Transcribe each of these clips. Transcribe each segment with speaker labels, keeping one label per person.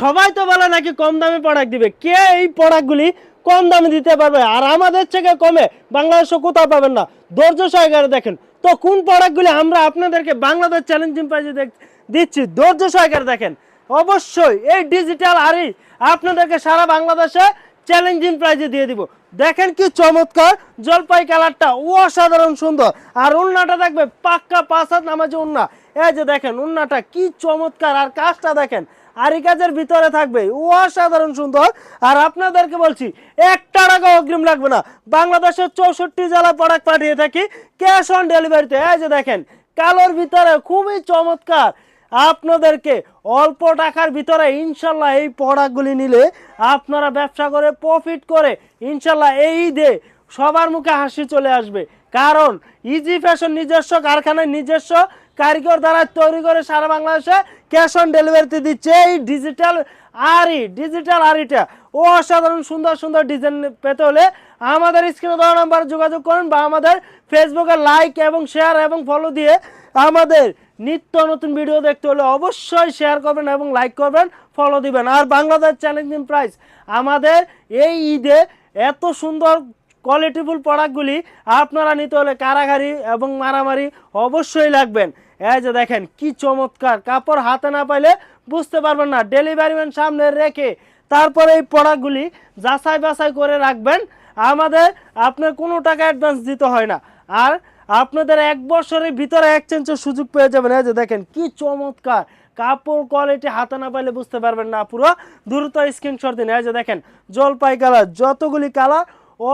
Speaker 1: সবাই তো বলে নাকি কম দামে প্রোডাক্ট দিবে, কে এই প্রোডাক্টগুলি কম দামে দিতে পারবে? আর আমাদের থেকে কমে বাংলাদেশে কোথাও পাবেন না। ধৈর্য সহকারে দেখেন তো কোন প্রোডাক্টগুলি আমরা আপনাদেরকে বাংলাদেশ চ্যালেঞ্জিং প্রাইজে দিচ্ছি। ধৈর্য সহকারে দেখেন, অবশ্যই এই ডিজিটাল আরই আপনাদেরকে সারা বাংলাদেশে চ্যালেঞ্জিং প্রাইজে দিয়ে দিব। দেখেন কি চমৎকার জলপাই কালারটা, অসাধারণ সুন্দর। আর উন্নাটা দেখবে পাক্কা 5 হাত নামাজি উন্না। এই যে দেখেন উন্নাটা কি চমৎকার, আর কাজটা দেখেন আরি কাজের ভিতরে থাকবে, অসাধারণ সুন্দর। আর আপনাদেরকে বলছি 1 টাকা অগ্রিম লাগবে না, বাংলাদেশের 64 জেলা প্রোডাক্ট পাঠিয়ে থাকি ক্যাশ অন ডেলিভারিতে। এই যে দেখেন কালোর ভিতরে খুবই চমৎকার, আপনাদেরকে অল্প টাকার ভিতরে ইনশাল্লাহ এই প্রোডাক্টগুলি নিলে আপনারা ব্যবসা করে প্রফিট করে ইনশাল্লাহ এই ঈদে সবার মুখে হাসি চলে আসবে। কারণ ইজি ফ্যাশন নিজস্ব কারখানায় নিজস্ব কারিগর দ্বারা তৈরি করে সারা বাংলাদেশে ক্যাশ অন ডেলিভারিতে দিচ্ছে এই ডিজিটাল আরিটা। অসাধারণ সুন্দর সুন্দর ডিজাইন পেতে হলে আমাদের স্ক্রিনে দেওয়া নাম্বারে যোগাযোগ করুন, বা আমাদের ফেসবুকে লাইক এবং শেয়ার এবং ফলো দিয়ে আমাদের নিত্য নতুন ভিডিও দেখতে হলে অবশ্যই শেয়ার করবেন এবং লাইক করবেন, ফলো দিবেন। আর বাংলাদেশ চ্যালেঞ্জিং প্রাইস আমাদের এই ঈদে এত সুন্দর কোয়ালিটিফুল প্রোডাক্টগুলি আপনারা নিতে হলে কারাগারি এবং মারামারি অবশ্যই লাগবেন। এই যে দেখেন কি চমৎকার কাপড়, হাতে না পাইলে বুঝতে পারবেন না। ডেলিভারি ম্যান সামনে রেখে তারপরে এই প্রোডাক্টগুলি যাচাই বাছাই করে রাখবেন। আমাদের আপনার কোনো টাকা অ্যাডভান্স দিতে হয় না। আর আপনাদের 1 বছরের ভিতরে এক্সচেঞ্জের সুযোগ পেয়ে যাবেন। এই যে দেখেন কি চমৎকার কাপড় কোয়ালিটি, হাতে না পাইলে বুঝতে পারবেন না পুরো। দ্রুত স্ক্রিনশট দিন। এই যে দেখেন জলপাই কালার, যতগুলি কালার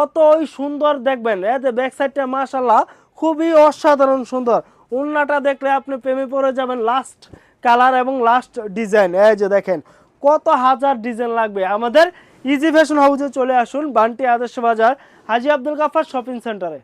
Speaker 1: অতই সুন্দর দেখবেন। এই যে ব্যাক সাইডটা মাশাআল্লাহ খুবই অসাধারণ সুন্দর। উন্নাটা দেখলে আপনি প্রেমে পড়ে যাবেন। লাস্ট কালার এবং লাস্ট ডিজাইন। এই যে দেখেন কত হাজার ডিজাইন লাগবে। আমাদের ইজি ফ্যাশন হাউসে চলে আসুন, বান্টি আদর্শ বাজার, হাজী আব্দুল গাফফার শপিং সেন্টারে।